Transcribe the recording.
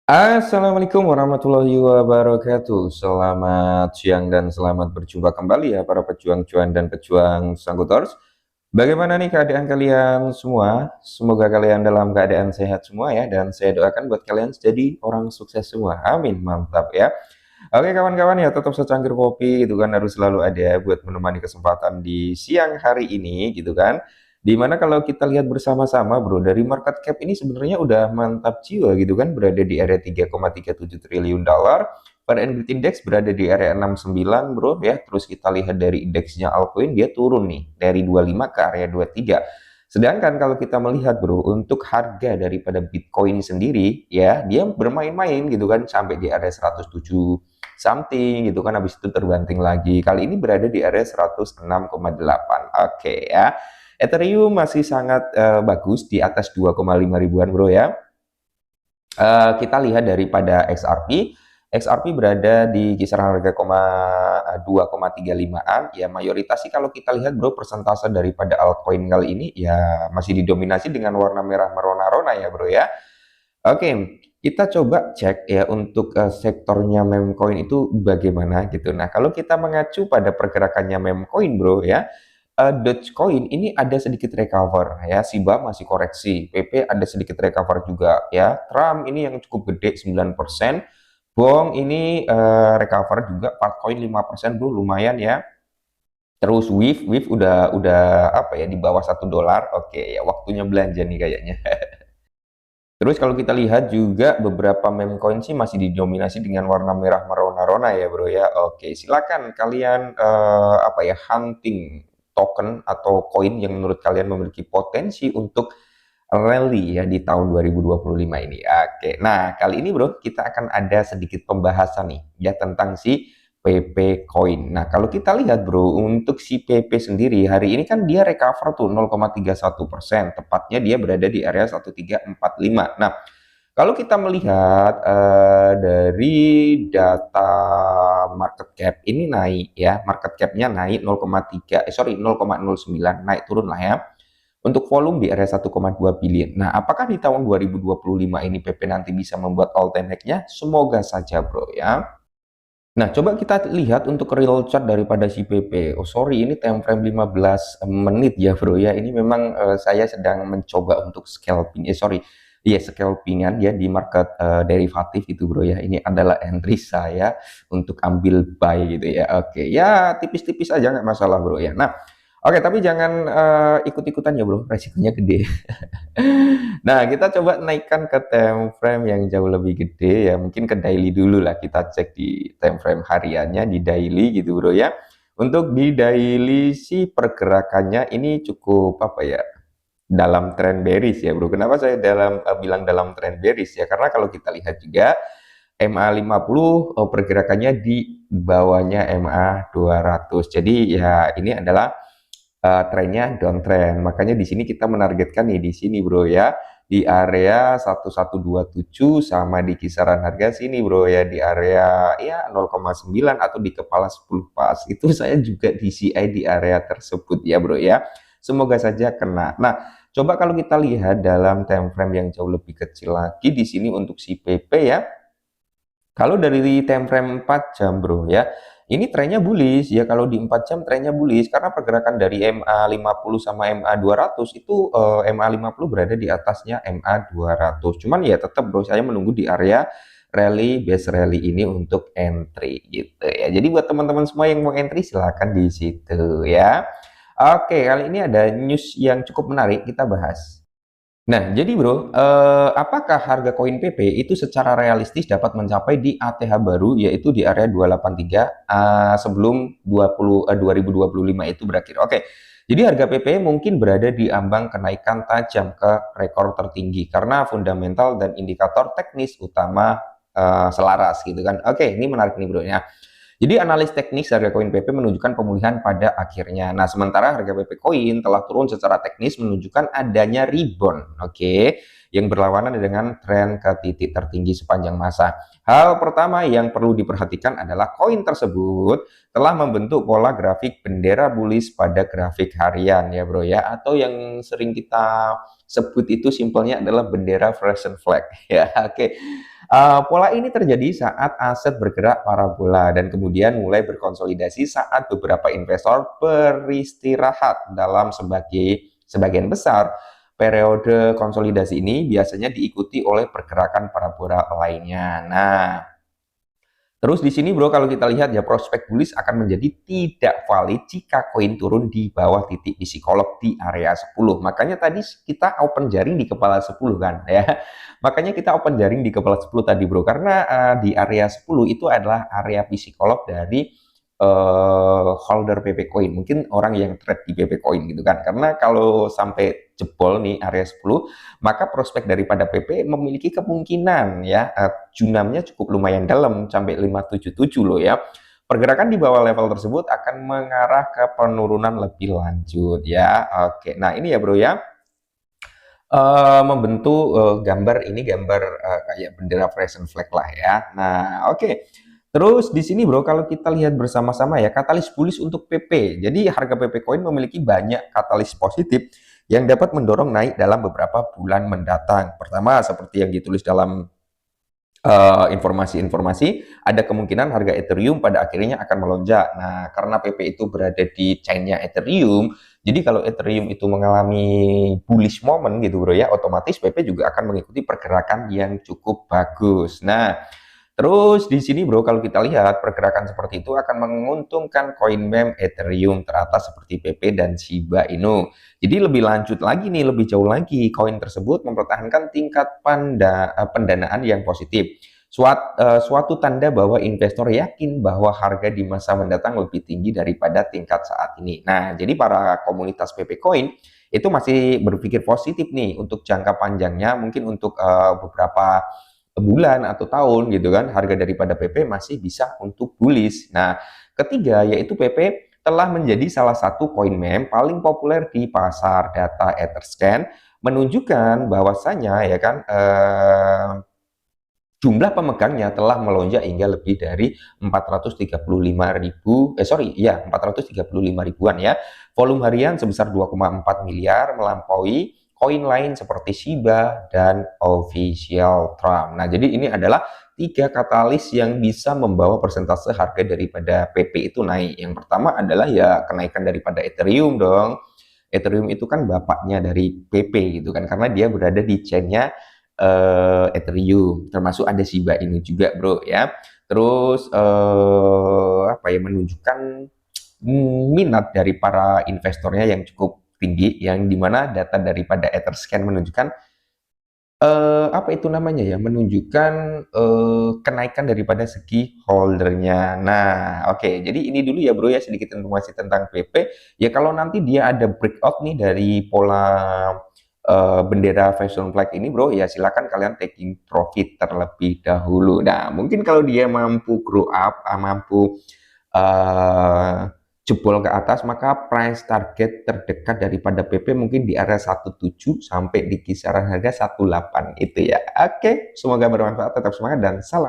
Assalamualaikum warahmatullahi wabarakatuh. Selamat siang dan selamat berjumpa kembali ya para pejuang cuan dan pejuang Sanggutors. Bagaimana nih keadaan kalian semua? Semoga kalian dalam keadaan sehat semua ya, dan saya doakan buat kalian jadi orang sukses semua. Amin, mantap ya. Oke kawan-kawan ya, tetap secangkir kopi gitu kan harus selalu ada buat menemani kesempatan di siang hari ini gitu kan. Dimana kalau kita lihat bersama-sama bro, dari market cap ini sebenarnya udah mantap jiwa gitu kan, berada di area 3,37 triliun dolar. Pada index berada di area 69 bro ya. Terus kita lihat dari indeksnya altcoin, dia turun nih dari 25 ke area 23. Sedangkan kalau kita melihat bro, untuk harga daripada Bitcoin sendiri ya, dia bermain-main gitu kan sampai di area 107 something gitu kan, habis itu terbanting lagi. Kali ini berada di area 106,8. Oke ya. Ethereum masih sangat bagus di atas 2,5 ribuan bro ya. Kita lihat daripada XRP. XRP berada di kisaran harga 2,35an ya. Mayoritas sih kalau kita lihat bro, persentase daripada altcoin kali ini ya masih didominasi dengan warna merah merona-rona ya bro ya. Oke, kita coba cek ya untuk sektornya meme coin itu bagaimana gitu. Nah, kalau kita mengacu pada pergerakannya meme coin bro ya, Dogecoin ini ada sedikit recover ya, SIBA masih koreksi, PP ada sedikit recover juga ya, Trump ini yang cukup gede 9%, Bong ini recover juga, Partcoin 5% bro, lumayan ya. Terus Wave udah apa ya, di bawah $1. Oke ya, waktunya belanja nih kayaknya. Terus kalau kita lihat juga beberapa meme coin sih masih didominasi dengan warna merah merona-rona ya bro ya. Oke, silakan kalian apa ya, hunting token atau koin yang menurut kalian memiliki potensi untuk rally ya di tahun 2025 ini. Oke, nah kali ini bro kita akan ada sedikit pembahasan nih ya tentang si PP Coin. Nah kalau kita lihat bro, untuk si PP sendiri hari ini kan dia recover tuh 0,31%, tepatnya dia berada di area 1345. Nah kalau kita melihat dari data market cap ini naik ya, market capnya naik 0,9, naik turun lah ya. Untuk volume di area 1,2 billion. Nah, apakah di tahun 2025 ini PP nanti bisa membuat all time high-nya? Semoga saja bro ya. Nah, coba kita lihat untuk real chart daripada si PP. Oh sorry, ini time frame 15 menit ya bro ya. Ini memang saya sedang mencoba untuk scalping. Sorry, iya scalpingan ya di market derivatif itu bro ya. Ini adalah entry saya untuk ambil buy gitu ya. Oke, ya tipis-tipis aja nggak masalah bro ya. Nah, oke, tapi jangan ikut-ikutan ya bro, resikonya gede. Nah, kita coba naikkan ke time frame yang jauh lebih gede ya, mungkin ke daily dulu lah, kita cek di time frame hariannya di daily gitu bro ya. Untuk di daily sih pergerakannya ini cukup apa ya, dalam trend bearish ya bro. Kenapa saya bilang dalam trend bearish ya, karena kalau kita lihat juga MA50 pergerakannya di bawahnya MA200. Jadi ya ini adalah trennya downtrend. Makanya di sini kita menargetkan nih di sini bro ya, di area 1127 sama di kisaran harga sini bro ya, di area ya 0,9 atau di kepala 10 pas. Itu saya juga di CI di area tersebut ya bro ya. Semoga saja kena. Nah, coba kalau kita lihat dalam time frame yang jauh lebih kecil lagi di sini untuk si PP ya. Kalau dari time frame 4 jam bro ya, ini trennya bullish ya. Kalau di 4 jam trennya bullish karena pergerakan dari MA50 sama MA200 itu MA50 berada di atasnya MA200. Cuman ya tetap bro, saya menunggu di area rally base rally ini untuk entry gitu ya. Jadi buat teman-teman semua yang mau entry silahkan di situ ya. Oke, kali ini ada news yang cukup menarik kita bahas. Nah, jadi bro, apakah harga koin PP itu secara realistis dapat mencapai di ATH baru, yaitu di area 283 sebelum 2025 itu berakhir? Oke, jadi harga PP mungkin berada di ambang kenaikan tajam ke rekor tertinggi karena fundamental dan indikator teknis utama selaras gitu kan. Oke, ini menarik nih bro ya. Jadi analis teknis harga koin PP menunjukkan pemulihan pada akhirnya. Nah, sementara harga PP koin telah turun secara teknis menunjukkan adanya rebound, oke, yang berlawanan dengan tren ke titik tertinggi sepanjang masa. Hal pertama yang perlu diperhatikan adalah koin tersebut telah membentuk pola grafik bendera bullish pada grafik harian ya bro ya, atau yang sering kita sebut itu simpelnya adalah bendera Fresh flag ya. Oke. Pola ini terjadi saat aset bergerak parabola dan kemudian mulai berkonsolidasi saat beberapa investor beristirahat dalam sebagian besar. Periode konsolidasi ini biasanya diikuti oleh pergerakan parabola lainnya. Nah, terus di sini bro, kalau kita lihat ya, prospek bullish akan menjadi tidak valid jika koin turun di bawah titik psikolog di area 10. Makanya tadi kita open jaring di kepala 10 kan ya. Makanya kita open jaring di kepala 10 tadi bro, karena di area 10 itu adalah area psikolog dari holder PP Coin, mungkin orang yang trade di PP Coin gitu kan. Karena kalau sampai jebol nih area 10, maka prospek daripada PP memiliki kemungkinan ya junamnya cukup lumayan dalam sampai 577 loh ya. Pergerakan di bawah level tersebut akan mengarah ke penurunan lebih lanjut ya. Oke, nah ini ya bro ya, membentuk gambar ini, gambar kayak bendera Fresh Flag lah ya. Nah, oke. Terus di sini bro, kalau kita lihat bersama-sama ya, katalis bullish untuk PP. Jadi harga PP Coin memiliki banyak katalis positif yang dapat mendorong naik dalam beberapa bulan mendatang. Pertama, seperti yang ditulis dalam informasi-informasi, ada kemungkinan harga Ethereum pada akhirnya akan melonjak. Nah, karena PP itu berada di chain-nya Ethereum, jadi kalau Ethereum itu mengalami bullish moment gitu bro ya, otomatis PP juga akan mengikuti pergerakan yang cukup bagus. Nah, terus di sini bro, kalau kita lihat pergerakan seperti itu akan menguntungkan koin meme Ethereum teratas seperti PP dan Shiba Inu. Jadi lebih lanjut lagi nih, lebih jauh lagi, koin tersebut mempertahankan tingkat pendanaan yang positif. Suatu tanda bahwa investor yakin bahwa harga di masa mendatang lebih tinggi daripada tingkat saat ini. Nah, jadi para komunitas PP Coin itu masih berpikir positif nih untuk jangka panjangnya, mungkin untuk beberapa bulan atau tahun gitu kan, harga daripada PP masih bisa untuk bullish. Nah, ketiga yaitu PP telah menjadi salah satu koin meme paling populer di pasar. Data Etherscan menunjukkan bahwasanya ya kan jumlah pemegangnya telah melonjak hingga lebih dari 435 ribuan ya. Volume harian sebesar 2,4 miliar melampaui koin lain seperti Shiba dan Official Trump. Nah, jadi ini adalah tiga katalis yang bisa membawa persentase harga daripada PP itu naik. Yang pertama adalah ya kenaikan daripada Ethereum dong. Ethereum itu kan bapaknya dari PP gitu kan, karena dia berada di chainnya Ethereum, termasuk ada Shiba ini juga bro ya. Terus apa ya, menunjukkan minat dari para investornya yang cukup tinggi, yang dimana data daripada Etherscan menunjukkan apa itu namanya ya, menunjukkan kenaikan daripada segi holdernya. Nah, oke, jadi ini dulu ya bro ya, sedikit informasi tentang PP. Ya kalau nanti dia ada breakout nih dari pola bendera fashion flag ini bro, ya silakan kalian taking profit terlebih dahulu. Nah, mungkin kalau dia mampu grow up, mampu uh, jebol ke atas, maka price target terdekat daripada PP mungkin di area 17 sampai di kisaran harga 18 itu ya. Oke, semoga bermanfaat, tetap semangat dan salam.